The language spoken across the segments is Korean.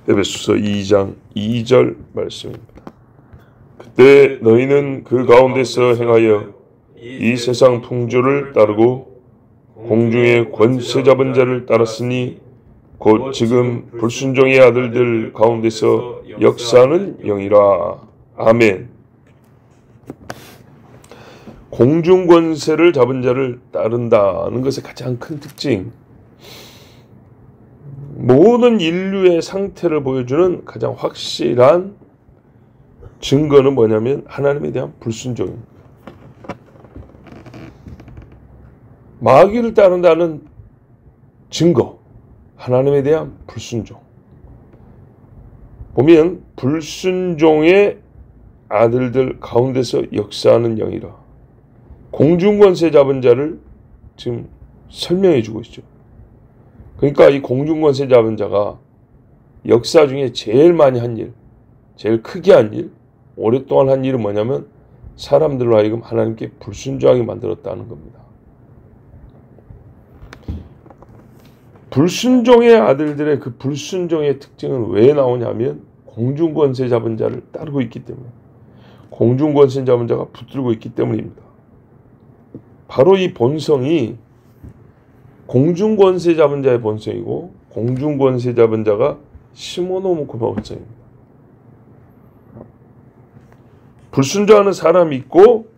에베소서 2장 2절 말씀입니다. 그때 너희는 그 가운데서 행하여 이 세상 풍조를 따르고 공중의 권세 잡은 자를 따랐으니 곧 지금 불순종의 아들들 가운데서 역사하는 영이라. 아멘. 공중 권세를 잡은 자를 따른다는 것의 가장 큰 특징, 모든 인류의 상태를 보여주는 가장 확실한 증거는 뭐냐면 하나님에 대한 불순종입니다. 마귀를 따른다는 증거, 하나님에 대한 불순종. 보면 불순종의 아들들 가운데서 역사하는 영이라. 공중권세 잡은 자를 지금 설명해 주고 있죠. 그러니까 이 공중권세 잡은 자가 역사 중에 제일 많이 한 일, 제일 크게 한 일, 오랫동안 한 일은 뭐냐면 사람들로 하여금 하나님께 불순종하게 만들었다는 겁니다. 불순종의 아들들의 그 불순종의 특징은 왜 나오냐면 공중권세 잡은 자를 따르고 있기 때문에, 공중권세 잡은 자가 붙들고 있기 때문입니다. 바로 이 본성이 공중권세 잡은 자의 본성이고 공중권세 잡은 자가 심어놓은 그 본성입니다. 불순종하는 사람이 있고,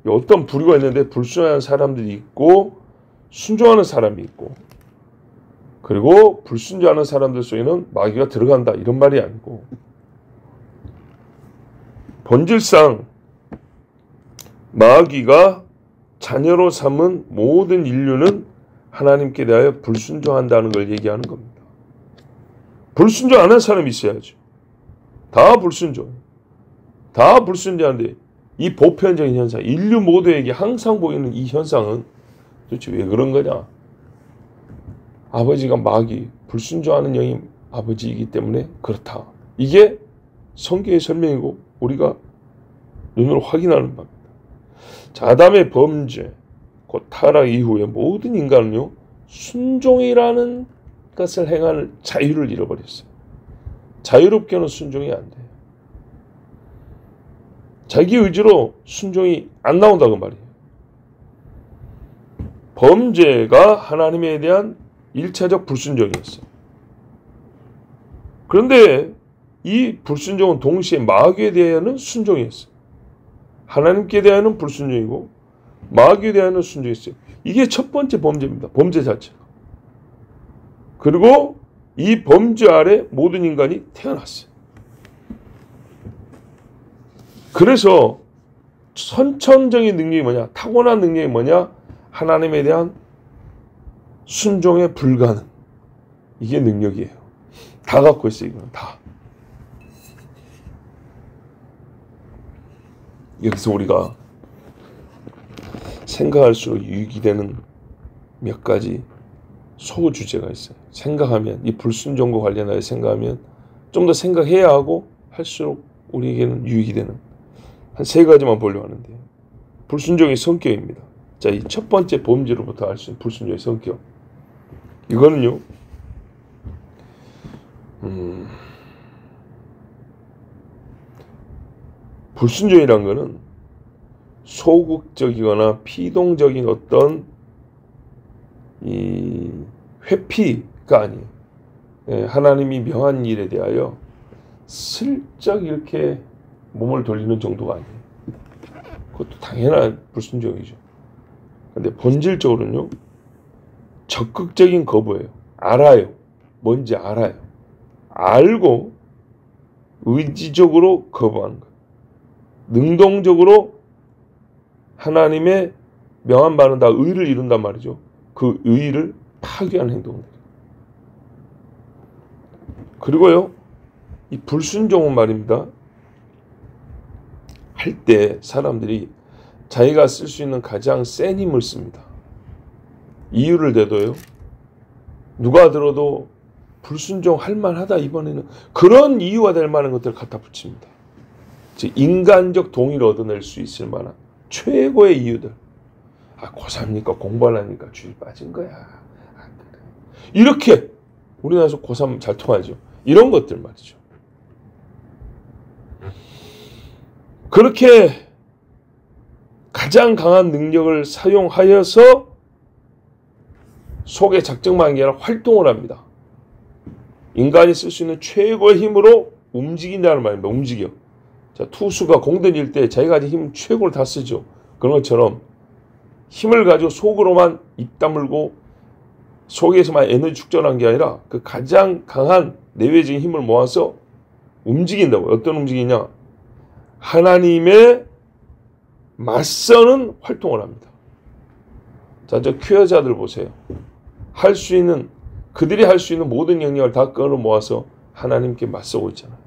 어떤 부류가 있는데 불순종하는 사람들이 있고 순종하는 사람이 있고, 그리고 불순종하는 사람들 속에는 마귀가 들어간다 이런 말이 아니고, 본질상 마귀가 자녀로 삼은 모든 인류는 하나님께 대하여 불순종한다는 걸 얘기하는 겁니다. 불순종 안 한 사람이 있어야죠. 다 불순종. 다 불순종하는데 이 보편적인 현상, 인류 모두에게 항상 보이는 이 현상은 도대체 왜 그런 거냐? 아버지가 마귀, 불순종하는 영이 아버지이기 때문에 그렇다. 이게 성경의 설명이고 우리가 눈으로 확인하는 바입니다. 자, 아담의 범죄, 곧 타락 이후에 모든 인간은요, 순종이라는 것을 행하는 자유를 잃어버렸어요. 자유롭게는 순종이 안 돼요. 자기 의지로 순종이 안 나온다고 말이에요. 범죄가 하나님에 대한 1차적 불순종이었어요. 그런데 이 불순종은 동시에 마귀에 대하여는 순종이었어요. 하나님께 대하여는 불순종이고 마귀에 대하여는 순종이었어요. 이게 첫 번째 범죄입니다. 범죄 자체가. 그리고 이 범죄 아래 모든 인간이 태어났어요. 그래서 선천적인 능력이 뭐냐? 타고난 능력이 뭐냐? 하나님에 대한 순종의 불가능. 이게 능력이에요. 다 갖고 있어요. 이거는 다. 여기서 우리가 생각할수록 유익이 되는 몇 가지 소주제가 있어요. 생각하면, 이 불순종과 관련하여 생각하면 좀 더 생각해야 하고 할수록 우리에게는 유익이 되는 한 세 가지만 보려고 하는데요. 불순종의 성격입니다. 자, 이 첫 번째 범죄로부터 알 수 있는 불순종의 성격. 이거는요, 불순종이란 거는 소극적이거나 피동적인 어떤 이 회피가 아니에요. 예, 하나님이 명한 일에 대하여 슬쩍 이렇게 몸을 돌리는 정도가 아니에요. 그것도 당연한 불순종이죠. 근데 본질적으로는요, 적극적인 거부예요. 알아요. 뭔지 알아요. 알고 의지적으로 거부하는 거예요. 능동적으로 하나님의 명한 바는 다 의를 이룬단 말이죠. 그 의를 파괴하는 행동들. 그리고요, 이 불순종은 말입니다. 할 때 사람들이 자기가 쓸 수 있는 가장 센 힘을 씁니다. 이유를 대도요, 누가 들어도 불순종할 만하다 이번에는, 그런 이유가 될 만한 것들을 갖다 붙입니다. 즉 인간적 동의를 얻어낼 수 있을 만한 최고의 이유들. 아, 고3니까 공부하려니까 주일 빠진 거야. 아, 그래. 이렇게 우리나라에서 고3 잘 통하죠. 이런 것들 말이죠. 그렇게 가장 강한 능력을 사용하여서 속의 작정만이 아니라 활동을 합니다. 인간이 쓸 수 있는 최고의 힘으로 움직인다는 말입니다. 움직여. 자, 투수가 공 던질 때 자기가 가진 힘 최고를 다 쓰죠. 그런 것처럼 힘을 가지고 속으로만 입 다물고 속에서만 에너지 축전한 게 아니라 그 가장 강한 내외적인 힘을 모아서 움직인다고요. 어떤 움직이냐? 하나님의 맞서는 활동을 합니다. 자, 저 퀴어자들 보세요. 할 수 있는, 그들이 할 수 있는 모든 영역을 다 끌어 모아서 하나님께 맞서고 있잖아요.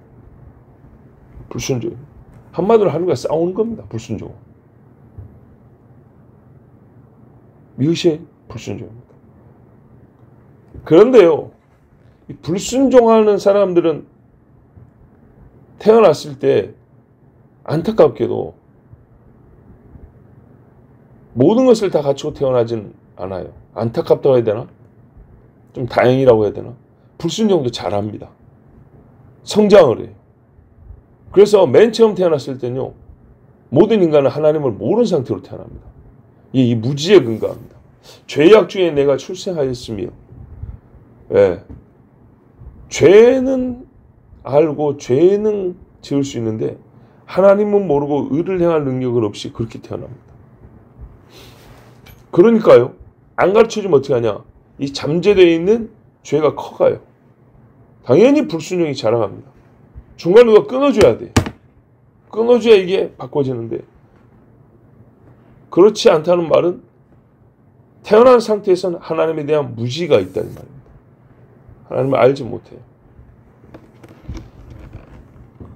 불순종. 한마디로 하나님과 싸우는 겁니다. 불순종. 이것이 불순종입니다. 그런데요, 이 불순종하는 사람들은 태어났을 때 안타깝게도 모든 것을 다 갖추고 태어나진 않아요. 안타깝다고 해야 되나? 좀 다행이라고 해야 되나? 불순종도 잘합니다. 성장을 해요. 그래서 맨 처음 태어났을 때는요, 모든 인간은 하나님을 모르는 상태로 태어납니다. 이 무지에 근거합니다. 죄악 중에 내가 출생하였으며, 예, 죄는 알고 죄는 지을 수 있는데 하나님은 모르고 의를 행할 능력을 없이 그렇게 태어납니다. 그러니까요, 안 가르쳐주면 어떻게 하냐? 이 잠재되어 있는 죄가 커가요. 당연히 불순종이 자라갑니다. 중간에 누가 끊어줘야 돼. 끊어줘야 이게 바꿔지는데, 그렇지 않다는 말은 태어난 상태에서는 하나님에 대한 무지가 있다는 말입니다. 하나님을 알지 못해요.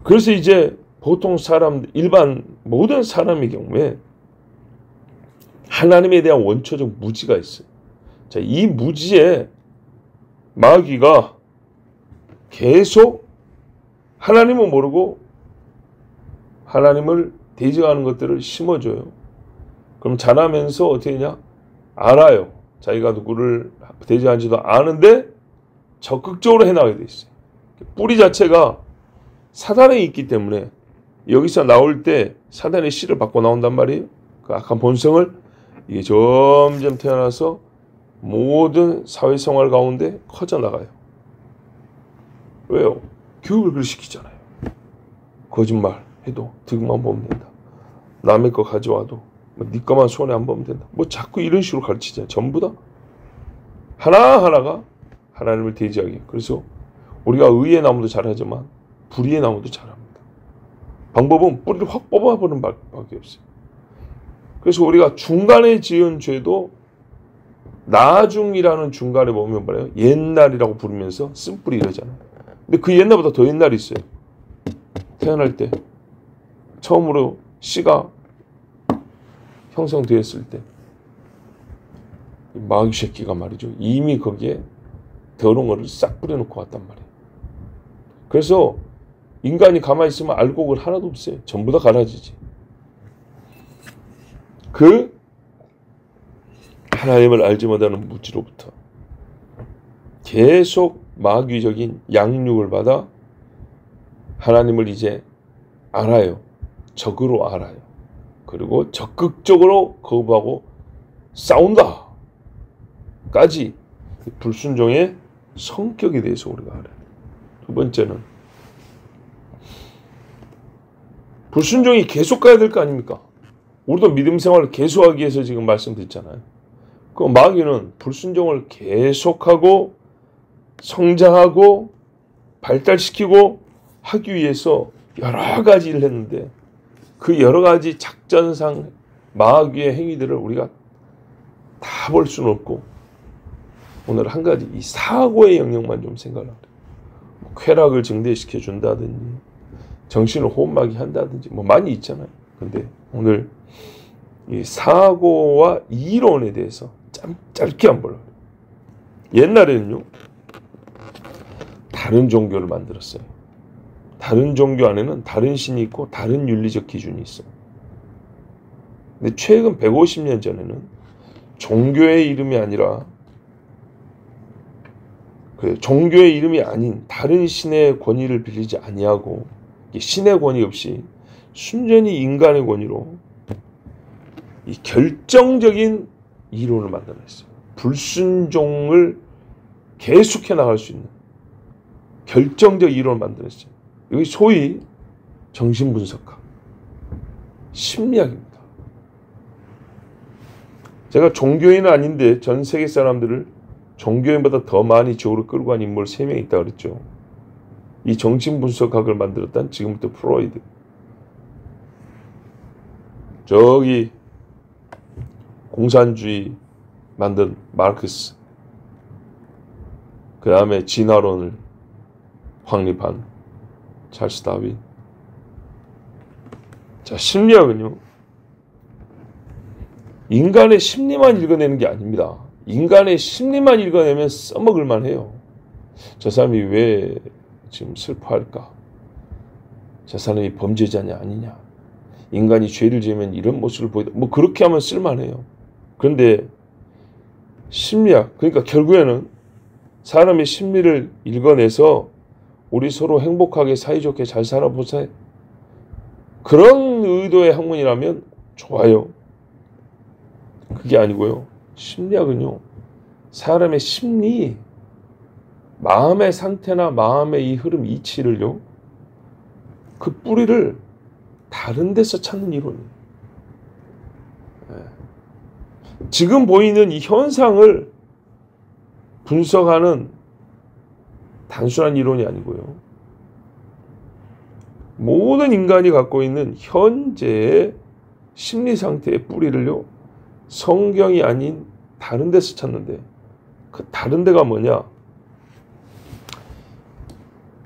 그래서 이제 보통 사람, 일반 모든 사람의 경우에 하나님에 대한 원초적 무지가 있어요. 자, 이 무지에 마귀가 계속 하나님을 모르고 하나님을 대적하는 것들을 심어줘요. 그럼 자라면서 어떻게 되냐? 알아요. 자기가 누구를 대적하는지도 아는데 적극적으로 해나가게 돼 있어요. 뿌리 자체가 사단에 있기 때문에 여기서 나올 때 사단의 씨를 받고 나온단 말이에요. 그 악한 본성을 이게 점점 태어나서 모든 사회생활 가운데 커져나가요. 왜요? 교육을 그렇게 시키잖아요. 거짓말 해도 득만 보면 된다. 남의 거 가져와도 네 거만 손에 안 보면 된다. 뭐 자꾸 이런 식으로 가르치잖아요. 전부 다 하나하나가 하나님을 대지하게. 그래서 우리가 의의 나무도 잘하지만 불의의 나무도 잘합니다. 방법은 뿌리를 확 뽑아버리는 밖에 없어요. 그래서 우리가 중간에 지은 죄도 나중이라는 중간에 보면 뭐래요? 옛날이라고 부르면서 쓴뿌리 이러잖아요. 근데 그 옛날보다 더 옛날이 있어요. 태어날 때 처음으로 씨가 형성되었을 때 마귀 새끼가 말이죠. 이미 거기에 더러운 거를 싹 뿌려놓고 왔단 말이에요. 그래서 인간이 가만히 있으면 알곡을 하나도 없어요. 전부 다 갈라지지. 그 하나님을 알지 못하는 무지로부터 계속 마귀적인 양육을 받아 하나님을 이제 알아요. 적으로 알아요. 그리고 적극적으로 거부하고 싸운다 까지 불순종의 성격에 대해서 우리가 알아요. 두 번째는 불순종이 계속 가야 될 거 아닙니까? 우리도 믿음 생활을 계속하기 위해서 지금 말씀드렸잖아요. 그 마귀는 불순종을 계속하고 성장하고 발달시키고 하기 위해서 여러 가지 일을 했는데 그 여러 가지 작전상 마귀의 행위들을 우리가 다 볼 수는 없고 오늘 한 가지 이 사고의 영역만 좀 생각을 합니다. 쾌락을 증대시켜 준다든지 정신을 혼막이 한다든지 뭐 많이 있잖아요. 근데 오늘 이 사고와 이론에 대해서 짧게 한번 보려고 해요. 옛날에는요 다른 종교를 만들었어요. 다른 종교 안에는 다른 신이 있고 다른 윤리적 기준이 있어요. 근데 최근 150년 전에는 종교의 이름이 아니라 그 종교의 이름이 아닌 다른 신의 권위를 빌리지 아니하고 신의 권위 없이 순전히 인간의 권위로 이 결정적인 이론을 만들어냈어요. 불순종을 계속해 나갈 수 있는 결정적 이론을 만들었어요. 이게 소위 정신분석학, 심리학입니다. 제가 종교인은 아닌데 전 세계 사람들을 종교인보다 더 많이 지옥으로 끌고 간 인물 3명이 있다고 그랬죠. 이 정신분석학을 만들었던 지금부터 프로이드, 저기 공산주의 만든 마르크스, 그 다음에 진화론을 확립한 찰스 다윈. 자, 심리학은요, 인간의 심리만 읽어내는 게 아닙니다. 인간의 심리만 읽어내면 써먹을만 해요. 저 사람이 왜 지금 슬퍼할까? 저 사람이 범죄자냐 아니냐? 인간이 죄를 지으면 이런 모습을 보이다. 뭐 그렇게 하면 쓸만해요. 그런데 심리학, 그러니까 결국에는 사람의 심리를 읽어내서 우리 서로 행복하게 사이좋게 잘 살아보자. 그런 의도의 학문이라면 좋아요. 그게 아니고요. 심리학은요, 사람의 심리, 마음의 상태나 마음의 이 흐름 이치를요, 그 뿌리를 다른 데서 찾는 이론이에요. 지금 보이는 이 현상을 분석하는 단순한 이론이 아니고요, 모든 인간이 갖고 있는 현재의 심리 상태의 뿌리를요, 성경이 아닌 다른 데서 찾는데, 그 다른 데가 뭐냐?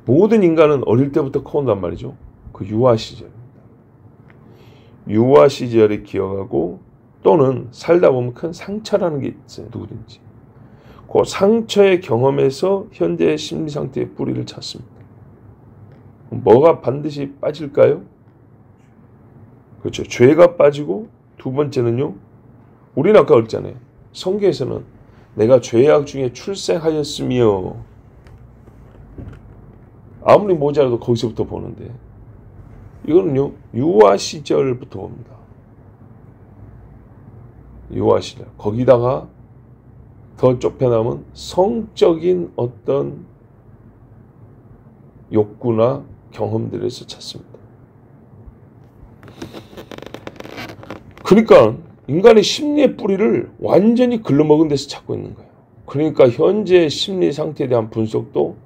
모든 인간은 어릴 때부터 커온단 말이죠. 그 유아 시절입니다. 유아 시절을 기억하고, 또는 살다 보면 큰 상처라는 게 있어요. 누구든지. 그 상처의 경험에서 현재의 심리 상태의 뿌리를 찾습니다. 뭐가 반드시 빠질까요? 그렇죠. 죄가 빠지고, 두 번째는요, 우리는 아까 그랬잖아요. 성경에서는 내가 죄악 중에 출생하였으며, 아무리 모자라도 거기서부터 보는데, 이거는요, 유아 시절부터 봅니다. 유아 시절. 거기다가 더 좁혀나면 성적인 어떤 욕구나 경험들에서 찾습니다. 그러니까 인간의 심리의 뿌리를 완전히 글러먹은 데서 찾고 있는 거예요. 그러니까 현재 심리 상태에 대한 분석도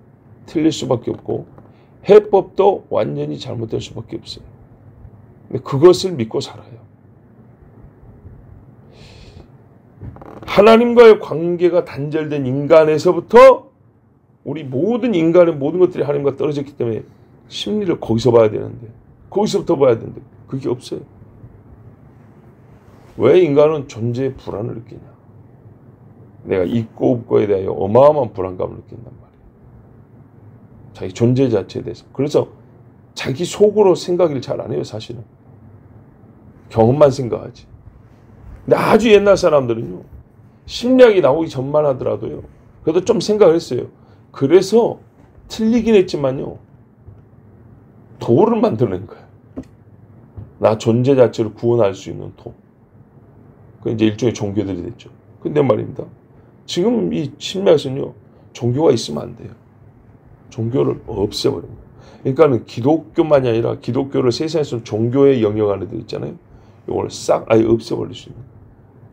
틀릴 수밖에 없고 해법도 완전히 잘못될 수밖에 없어요. 근데 그것을 믿고 살아요. 하나님과의 관계가 단절된 인간에서부터 우리 모든 인간의 모든 것들이 하나님과 떨어졌기 때문에 심리를 거기서 봐야 되는데, 거기서부터 봐야 되는데 그게 없어요. 왜 인간은 존재의 불안을 느끼냐? 내가 있고 없고에 대하여 어마어마한 불안감을 느낀단 말이에요. 자기 존재 자체에 대해서. 그래서 자기 속으로 생각을 잘 안 해요, 사실은. 경험만 생각하지. 근데 아주 옛날 사람들은요, 심리학이 나오기 전만 하더라도요, 그래도 좀 생각을 했어요. 그래서 틀리긴 했지만요, 도를 만드는 거예요. 나 존재 자체를 구원할 수 있는 도. 그 이제 일종의 종교들이 됐죠. 근데 말입니다, 지금 이 심리학에서는요, 종교가 있으면 안 돼요. 종교를 없애버립니다. 그러니까는 기독교만이 아니라 기독교를 세상에서 종교의 영역 안에 들 있잖아요. 이걸 싹 아예 없애버릴 수 있는.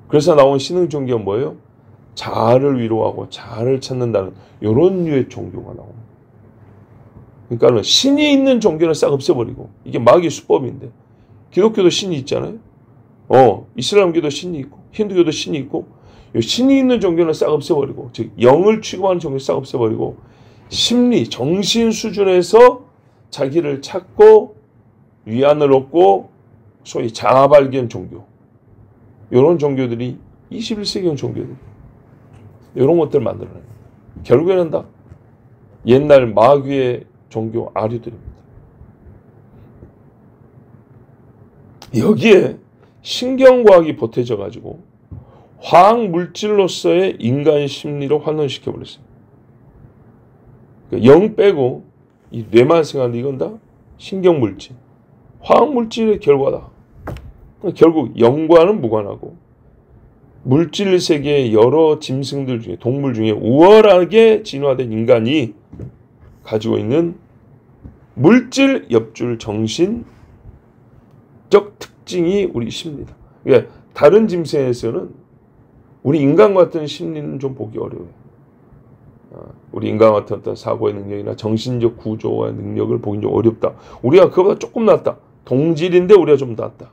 그래서 나온 신흥 종교가 뭐예요? 자아를 위로하고 자아를 찾는다는 이런 류의 종교가 나옵니다. 그러니까는 신이 있는 종교는 싹 없애버리고, 이게 마귀 수법인데, 기독교도 신이 있잖아요. 이슬람교도 신이 있고, 힌두교도 신이 있고, 신이 있는 종교는 싹 없애버리고, 즉 영을 취급하는 종교는 싹 없애버리고, 심리, 정신 수준에서 자기를 찾고 위안을 얻고 소위 자아발견 종교, 이런 종교들이 21세기형 종교들, 이런 것들을 만들어냅니다. 결국에는 다 옛날 마귀의 종교 아류들입니다. 여기에 신경과학이 보태져 가지고 화학 물질로서의 인간 심리로 환원시켜 버렸어요. 영 빼고 이 뇌만 생각하는 이건 다 신경물질, 화학물질의 결과다. 결국 영과는 무관하고 물질 세계의 여러 짐승들 중에, 동물 중에 우월하게 진화된 인간이 가지고 있는 물질 엽줄 정신적 특징이 우리 심리다. 그러니까 다른 짐승에서는 우리 인간 같은 심리는 좀 보기 어려워요. 우리 인간 같은 어떤 사고의 능력이나 정신적 구조와 능력을 보기 좀 어렵다. 우리가 그거보다 조금 낫다. 동질인데 우리가 좀 낫다.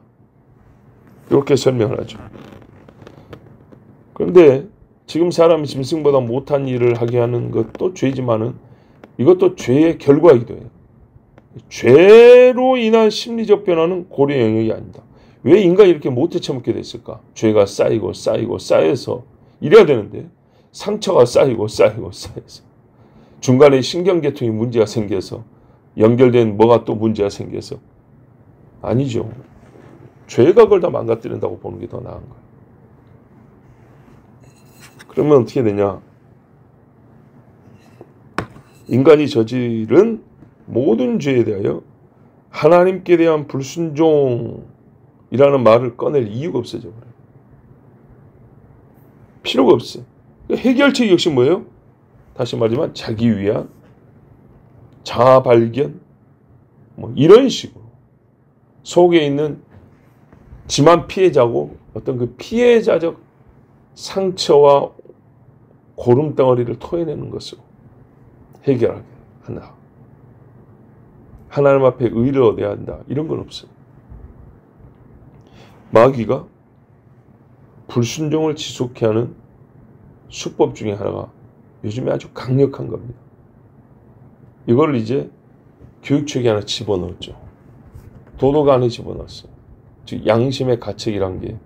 이렇게 설명을 하죠. 그런데 지금 사람이 짐승보다 못한 일을 하게 하는 것도 죄지만은 이것도 죄의 결과이기도 해요. 죄로 인한 심리적 변화는 고려 영역이 아닙니다. 왜 인간이 이렇게 못해 처먹게 됐을까? 죄가 쌓이고 쌓여서 이래야 되는데 상처가 쌓여서 중간에 신경계통이 문제가 생겨서 연결된 뭐가 또 문제가 생겨서 아니죠. 죄가 그걸 다 망가뜨린다고 보는 게 더 나은 거예요. 그러면 어떻게 되냐? 인간이 저지른 모든 죄에 대하여 하나님께 대한 불순종이라는 말을 꺼낼 이유가 없어져 버려요. 필요가 없어요. 해결책 역시 뭐예요? 다시 말하지만 자기 위한 자아 발견 뭐 이런 식으로 속에 있는 지만 피해자고 어떤 그 피해자적 상처와 고름덩어리를 토해내는 것으로 해결하게 한다. 하나님 앞에 의를 얻어야 한다. 이런 건 없어요. 마귀가 불순종을 지속해 하는 수법 중에 하나가 요즘에 아주 강력한 겁니다. 이걸 이제 교육책에 하나 집어넣었죠. 도덕 안에 집어넣었어요. 즉 양심의 가책이란 게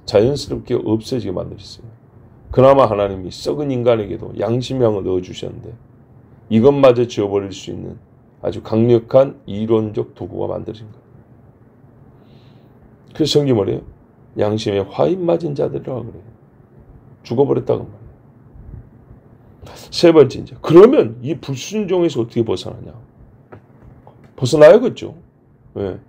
자연스럽게 없어지게 만들었어요. 그나마 하나님이 썩은 인간에게도 양심형을 넣어주셨는데 이것마저 지워버릴 수 있는 아주 강력한 이론적 도구가 만들어진 거예요. 그래서 성경이 뭐래요? 양심에 화인 맞은 자들이라고 그래요. 죽어버렸다고 말해요. 세 번째 이제 그러면 이 불순종에서 어떻게 벗어나냐? 벗어나야겠죠. 왜?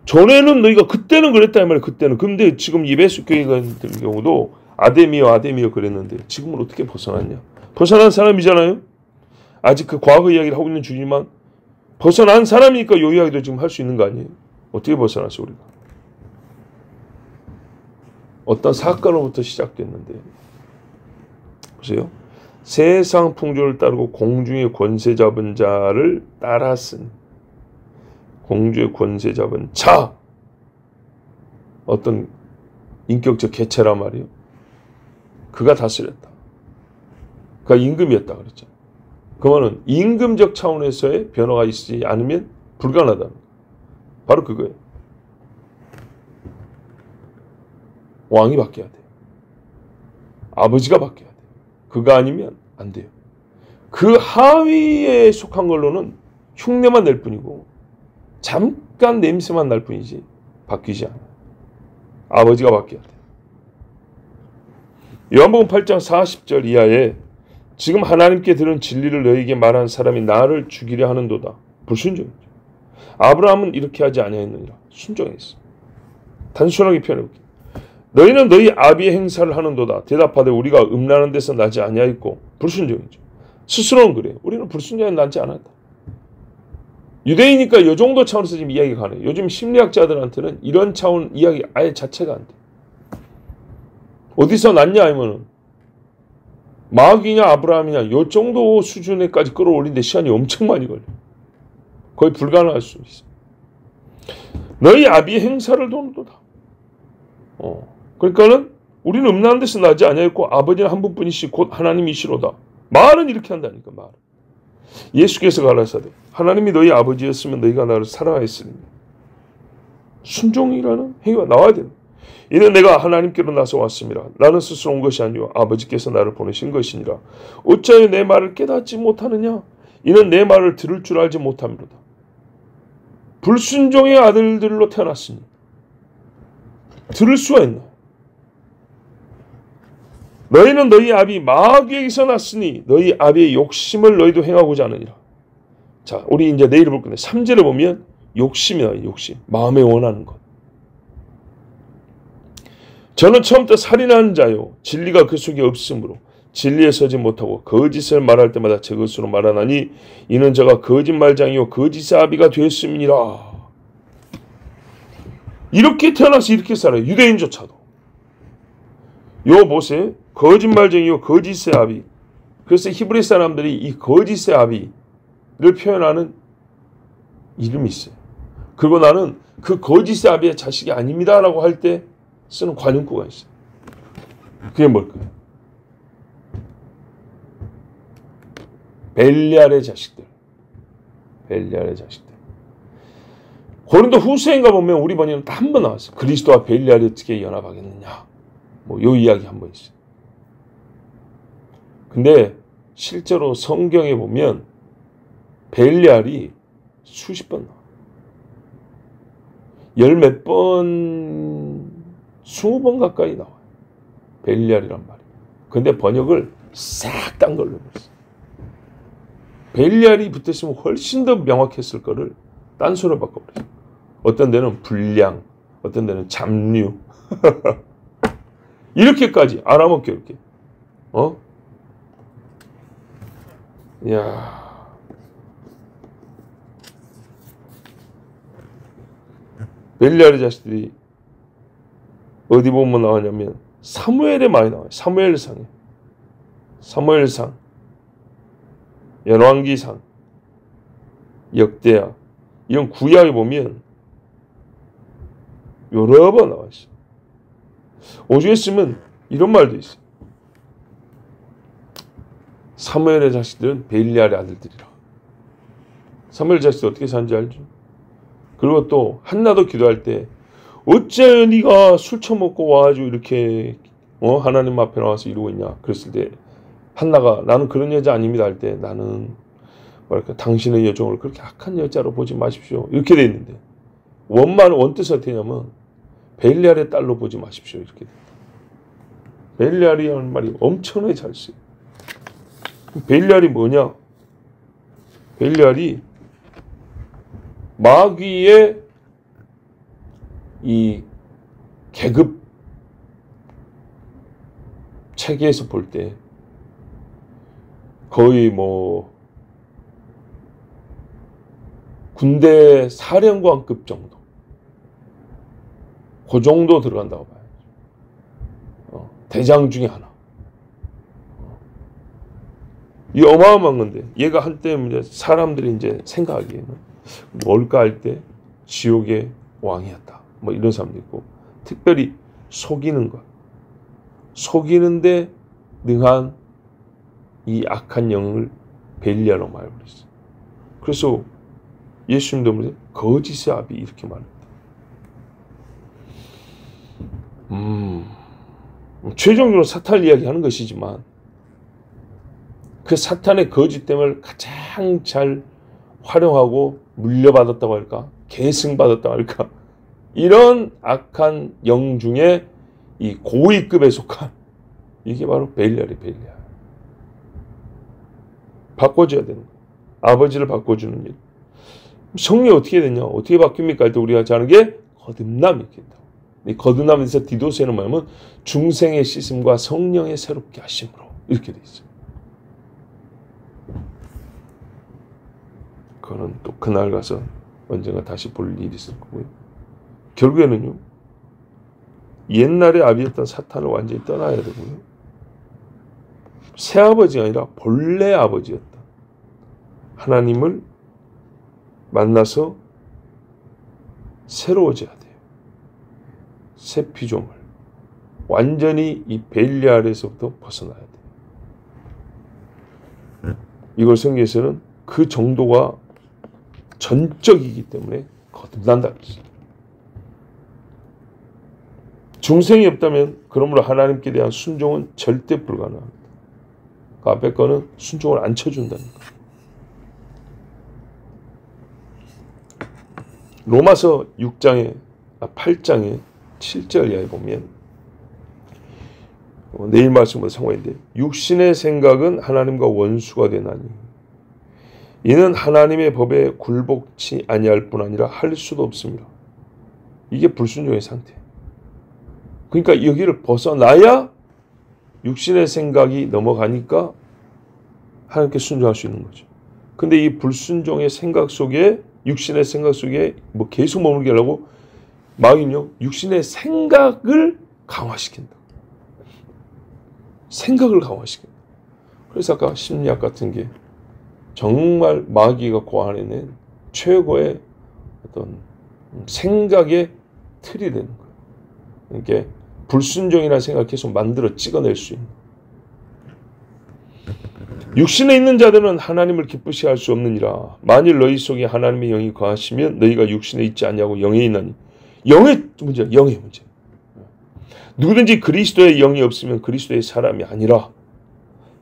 전에는 너희가 그때는 그랬다 이 말이에요. 그때는. 근데 지금 예배수 교회 같은 경우도 아데미어 그랬는데 지금은 어떻게 벗어났냐? 벗어난 사람이잖아요. 아직 그 과거 이야기를 하고 있는 중이지만 벗어난 사람이니까 요 이야기도 지금 할 수 있는 거 아니에요? 어떻게 벗어났어 우리가? 어떤 사건으로부터 시작됐는데 보세요. 세상 풍조를 따르고 공중의 권세 잡은 자를 따랐으니 공주의 권세 잡은 자 어떤 인격적 개체란 말이에요. 그가 다스렸다. 그가 임금이었다 그랬죠. 그거는 임금적 차원에서의 변화가 있지 않으면 불가능하다. 바로 그거예요. 왕이 바뀌어야 돼요. 아버지가 바뀌어야 돼요. 그가 아니면 안 돼요. 그 하위에 속한 걸로는 흉내만 낼 뿐이고 잠깐 냄새만 날 뿐이지 바뀌지 않아요. 아버지가 바뀌어야 돼요. 요한복음 8장 40절 이하에 지금 하나님께 들은 진리를 너희에게 말한 사람이 나를 죽이려 하는도다. 불순종이죠. 아브라함은 이렇게 하지 아니하였느니라. 순종했어. 단순하게 표현해볼게요. 너희는 너희 아비의 행사를 하는도다. 대답하되 우리가 음란한 데서 나지 아니하였고 불순종이죠. 스스로는 그래요. 우리는 불순종에 나지 않았다. 유대이니까 이 정도 차원에서 지금 이야기가 가네요. 요즘 심리학자들한테는 이런 차원 이야기 아예 자체가 안 돼. 어디서 났냐 하면은 마귀냐 아브라함이냐 요 정도 수준에까지 끌어올리는데 시간이 엄청 많이 걸려. 거의 불가능할 수 있어. 너희 아비의 행사를 도는도다. 그러니까는 우리는 음란한 데서 나지 아니하였고 아버지는 한 분뿐이시 곧 하나님이시로다. 말은 이렇게 한다니까 말은. 예수께서 가라사대 하나님이 너희 아버지였으면 너희가 나를 사랑하였으니 순종이라는 행위가 나와야 됩니다. 이는 내가 하나님께로 나서 왔습니다. 나는 스스로 온 것이 아니요 아버지께서 나를 보내신 것이니라. 어찌하여 내 말을 깨닫지 못하느냐? 이는 내 말을 들을 줄 알지 못함이로다. 불순종의 아들들로 태어났으니 들을 수가 있나? 너희는 너희 아비 마귀에게서 났으니 너희 아비의 욕심을 너희도 행하고자 하느니라. 자, 우리 이제 내일 볼 건데 3절에 보면 욕심이 나와요. 욕심. 마음에 원하는 것. 저는 처음부터 살인하는 자요 진리가 그 속에 없으므로 진리에 서지 못하고 거짓을 말할 때마다 제 것으로 말하나니 이는 저가 거짓말장이요 거짓의 아비가 되었음이니라. 이렇게 태어나서 이렇게 살아요. 유대인조차도. 요 보세요. 거짓말쟁이요 거짓의 아비. 그래서 히브리 사람들이 이 거짓의 아비를 표현하는 이름이 있어요. 그리고 나는 그 거짓의 아비의 자식이 아닙니다 라고 할 때 쓰는 관용구가 있어요. 그게 뭘까요? 벨리알의 자식들. 벨리알의 자식들. 고린도 후서인가 보면 우리 번역은 다 한 번 나왔어요. 그리스도와 벨리알이 어떻게 연합하겠느냐. 뭐 요 이야기 한 번 있어요. 근데 실제로 성경에 보면 벨리알이 수십 번 나와요. 열 몇 번, 20번 가까이 나와요. 벨리알이란 말이에요. 근데 번역을 싹 딴 걸로 했어요. 벨리알이 붙었으면 훨씬 더 명확했을 거를 딴소리로 바꿔버렸어요. 어떤 데는 불량, 어떤 데는 잡류. 이렇게까지 알아먹게 이렇게. 이야. 벨리알의 자식들이 어디 보면 나오냐면 사무엘에 많이 나와요. 사무엘상에. 사무엘상, 열왕기상, 역대하 이런 구약에 보면 여러 번 나와 있어요. 오죽 했으면 이런 말도 있어요. 사무엘의 자식들은 벨리알의 아들들이라. 사무엘 자식들 어떻게 사는지 알죠? 그리고 또 한나도 기도할 때 어째 네가 술 처먹고 와가지고 이렇게 하나님 앞에 나와서 이러고 있냐. 그랬을 때 한나가 나는 그런 여자 아닙니다 할 때 나는 뭐랄까 당신의 여종을 그렇게 악한 여자로 보지 마십시오. 이렇게 돼 있는데 원뜻은 어떻게 하냐면 벨리알의 딸로 보지 마십시오. 이렇게 돼. 벨리알이라는 말이 엄청나게 잘 써요. 벨리알이 뭐냐? 벨리알이 마귀의 이 계급 체계에서 볼 때 거의 뭐 군대 사령관급 정도 그 정도 들어간다고 봐야죠. 대장 중에 하나. 이 어마어마한 건데 얘가 한때 이제 사람들이 이제 생각하기에는 뭘까 할 때 지옥의 왕이었다. 뭐 이런 사람도 있고 특별히 속이는 것, 속이는데 능한 이 악한 영을 벨리알로 말해버렸어요. 그래서 예수님도 뭐죠? 거짓의 아비 이렇게 말합니다. 최종적으로 사탄을 이야기하는 것이지만 그 사탄의 거짓됨을 가장 잘 활용하고 물려받았다고 할까? 계승받았다고 할까? 이런 악한 영 중에 이 고위급에 속한 이게 바로 벨리알이 벨리알. 바꿔줘야 되는 거예요. 아버지를 바꿔주는 일. 성령이 어떻게 되냐? 어떻게 바뀝니까? 할 때 우리가 하는 게 거듭남이 있겠다. 이 거듭남에서 디도스에는 뭐냐면 중생의 씻음과 성령의 새롭게 하심으로 이렇게 돼 있어요. 그거는 또 그날 가서 언젠가 다시 볼 일이 있을 거고요. 결국에는요. 옛날의 아비였던 사탄을 완전히 떠나야 되고요. 새아버지가 아니라 본래 아버지였다. 하나님을 만나서 새로워져야 돼요. 새 피조물. 완전히 이 벨리알에서부터 벗어나야 돼요. 이걸 성경에서는 그 정도가 전적이기 때문에 거듭난다 그랬어요. 중생이 없다면 그러므로 하나님께 대한 순종은 절대 불가능합니다. 그 앞에 거는 순종을 안 쳐준다는 거예요. 로마서 8장에 7절 이하에 보면 내일 말씀보다 상관인데 육신의 생각은 하나님과 원수가 되나니 이는 하나님의 법에 굴복치 아니할 뿐 아니라 할 수도 없습니다. 이게 불순종의 상태. 그러니까 여기를 벗어나야 육신의 생각이 넘어가니까 하나님께 순종할 수 있는 거죠. 근데 이 불순종의 생각 속에 육신의 생각 속에 뭐 계속 머물게 하려고 마귀는요 육신의 생각을 강화시킨다. 생각을 강화시킨다. 그래서 아까 심리학 같은 게 정말 마귀가 고안해낸 최고의 어떤 생각의 틀이 되는 거예요. 이게 불순종이라는 생각을 계속 만들어 찍어낼 수 있는. 육신에 있는 자들은 하나님을 기쁘시게 할 수 없느니라. 만일 너희 속에 하나님의 영이 거하시면 너희가 육신에 있지 않냐고 영에 있나니. 영의 문제, 영의 문제. 누구든지 그리스도의 영이 없으면 그리스도의 사람이 아니라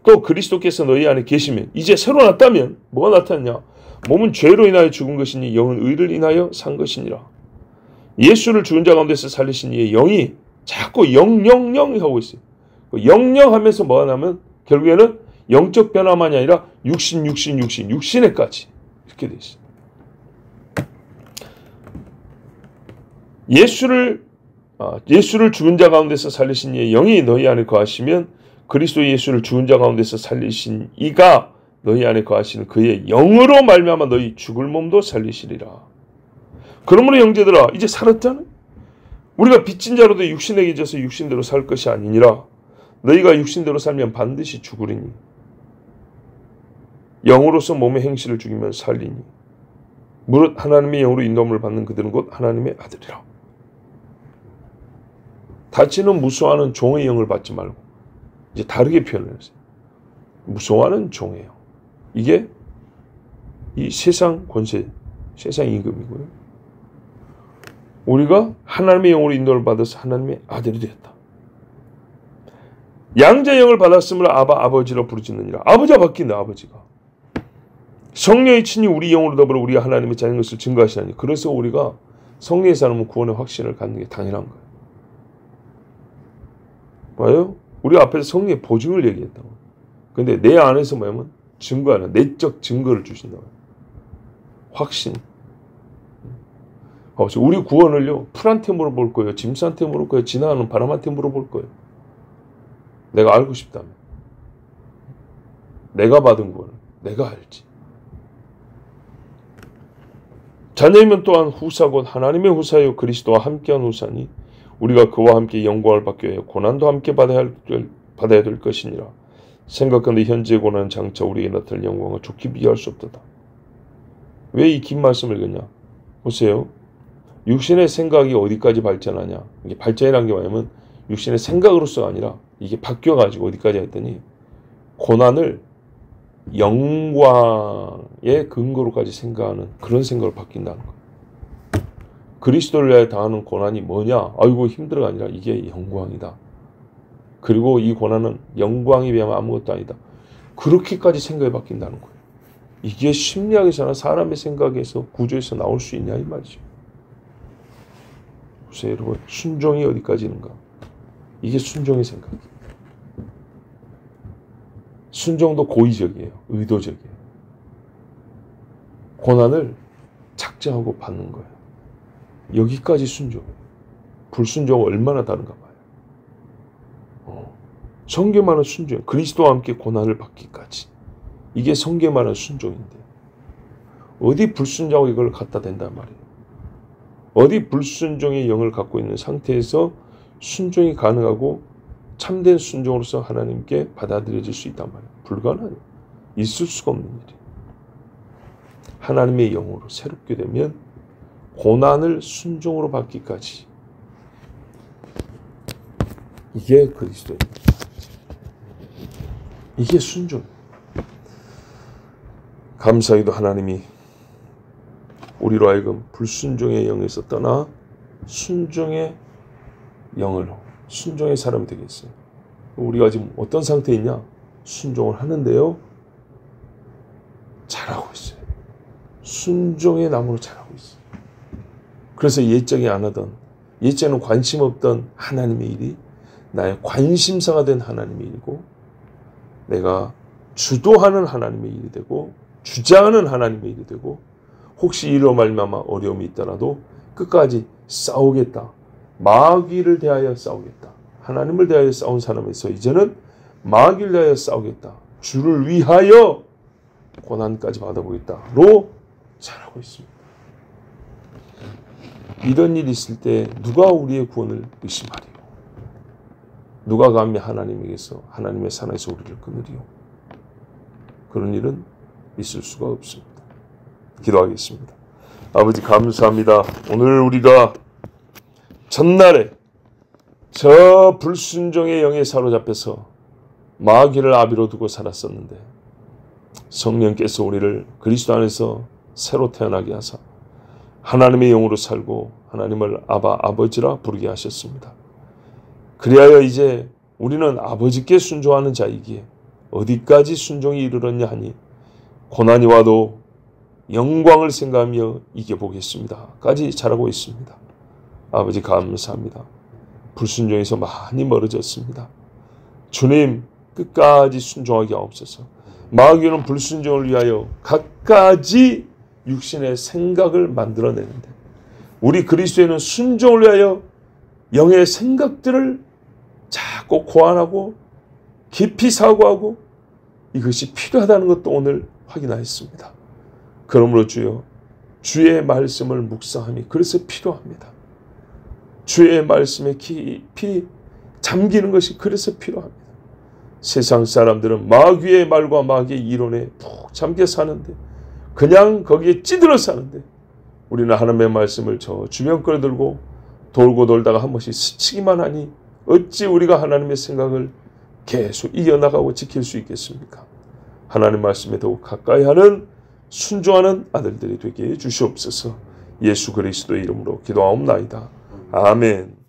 또 그리스도께서 너희 안에 계시면 이제 새로 났다면 뭐가 나타났냐? 몸은 죄로 인하여 죽은 것이니 영은 의를 인하여 산 것이니라. 예수를 죽은 자 가운데서 살리신 이의 영이 자꾸 영영 하고 있어요. 영영 하면서 뭐가 나면 결국에는 영적 변화만이 아니라 육신에까지 이렇게 돼 있어요. 예수를 죽은 자 가운데서 살리신 이의 영이 너희 안에 거하시면 그리스도 예수를 죽은 자 가운데서 살리신 이가 너희 안에 거하시는 그의 영으로 말미암아 너희 죽을 몸도 살리시리라. 그러므로 형제들아 이제 살았잖아. 우리가 빚진 자로도 육신에게 져서 육신대로 살 것이 아니니라. 너희가 육신대로 살면 반드시 죽으리니 영으로서 몸의 행실을 죽이면 살리니 무릇 하나님의 영으로 인도함을 받는 그들은 곧 하나님의 아들이라. 다치는 무서워하는 종의 영을 받지 말고 이제 다르게 표현했어요. 무서워하는 종의 영. 이게 이 세상 권세, 세상 임금이고요. 우리가 하나님의 영으로 인도를 받아서 하나님의 아들이 되었다. 양자의 영을 받았으므로 아버지로 부르짖느니라. 아버지가 바뀐다. 아버지가. 성령이 친히 우리 영으로 더불어 우리가 하나님의 자녀인 것을 증거하시나니 그래서 우리가 성령의 사람은 구원의 확신을 갖는 게 당연한 거예요. 봐요? 우리 앞에서 성령의 보증을 얘기했다고. 근데 내 안에서 뭐냐면 증거하는 내적 증거를 주신다고. 확신. 우리 구원을요 풀한테 물어볼 거예요. 짐승한테 물어볼 거예요. 지나가는 바람한테 물어볼 거예요. 내가 알고 싶다면. 내가 받은 구원을 내가 알지. 자녀이면 또한 후사 곧 하나님의 후사요 그리스도와 함께한 후사니 우리가 그와 함께 영광을 받기 위해 고난도 함께 받아야 될 것이니라. 생각건대 현재 고난은 장차 우리에게 나타날 영광과 좋게 비교할 수 없도다. 왜 이 긴 말씀을 읽었냐? 보세요. 육신의 생각이 어디까지 발전하냐? 이게 발전이라는 게 뭐냐면 육신의 생각으로서가 아니라 이게 바뀌어가지고 어디까지 했더니 고난을 영광의 근거로까지 생각하는 그런 생각을 바뀐다는 거예요. 그리스도를 위하여 당하는 고난이 뭐냐? 아이고 힘들어가 아니라 이게 영광이다. 그리고 이 고난은 영광에 비하면 아무것도 아니다. 그렇게까지 생각이 바뀐다는 거예요. 이게 심리학에서나 사람의 생각에서 구조에서 나올 수 있냐 이 말이죠. 보세요 여러분. 순종이 어디까지 있는가? 이게 순종의 생각이에요. 순종도 고의적이에요. 의도적이에요. 고난을 작정하고 받는 거예요. 여기까지 순종. 불순종은 얼마나 다른가 봐요. 성경에 말하는 순종. 그리스도와 함께 고난을 받기까지. 이게 성경에 말하는 순종인데 어디 불순종하고 이걸 갖다 댄단 말이에요. 어디 불순종의 영을 갖고 있는 상태에서 순종이 가능하고 참된 순종으로서 하나님께 받아들여질 수 있단 말이에요. 불가능해요. 있을 수가 없는 일이에요. 하나님의 영으로 새롭게 되면 고난을 순종으로 받기까지. 이게 그리스도입니다. 이게 순종. 감사히도 하나님이 우리로 하여금 불순종의 영에서 떠나 순종의 영으로 순종의 사람이 되겠어요. 우리가 지금 어떤 상태에 있냐? 순종을 하는데요. 잘하고 있어요. 순종의 나무로 잘하고 있어요. 그래서 옛적에 안 하던, 옛적에는 관심 없던 하나님의 일이 나의 관심사가 된 하나님의 일이고 내가 주도하는 하나님의 일이 되고 주장하는 하나님의 일이 되고 혹시 이로 말미암아 어려움이 있더라도 끝까지 싸우겠다. 마귀를 대하여 싸우겠다. 하나님을 대하여 싸운 사람에서 이제는 마귀를 대하여 싸우겠다. 주를 위하여 고난까지 받아보겠다로 잘하고 있습니다. 이런 일이 있을 때 누가 우리의 구원을 의심하리요? 누가 감히 하나님에게서 하나님의 산에서 우리를 끊으리요? 그런 일은 있을 수가 없습니다. 기도하겠습니다. 아버지 감사합니다. 오늘 우리가 전날에 저 불순종의 영에 사로잡혀서 마귀를 아비로 두고 살았었는데 성령께서 우리를 그리스도 안에서 새로 태어나게 하사 하나님의 영으로 살고 하나님을 아바 아버지라 부르게 하셨습니다. 그리하여 이제 우리는 아버지께 순종하는 자이기에 어디까지 순종이 이르렀냐 하니 고난이 와도 영광을 생각하며 이겨보겠습니다. 까지 잘하고 있습니다. 아버지 감사합니다. 불순종에서 많이 멀어졌습니다. 주님 끝까지 순종하게 하옵소서. 마귀는 불순종을 위하여 갖가지 육신의 생각을 만들어내는데 우리 그리스도인은 순종을 위하여 영의 생각들을 자꾸 고안하고 깊이 사고하고 이것이 필요하다는 것도 오늘 확인하였습니다. 그러므로 주여 주의 말씀을 묵상함이 그래서 필요합니다. 주의 말씀에 깊이 잠기는 것이 그래서 필요합니다. 세상 사람들은 마귀의 말과 마귀의 이론에 푹 잠겨 사는데 그냥 거기에 찌들어 사는데 우리는 하나님의 말씀을 저 주변 거에 들고 돌고 돌다가 한 번씩 스치기만 하니 어찌 우리가 하나님의 생각을 계속 이겨나가고 지킬 수 있겠습니까? 하나님 말씀에 더욱 가까이 하는 순종하는 아들들이 되게 해 주시옵소서. 예수 그리스도의 이름으로 기도하옵나이다. 아멘.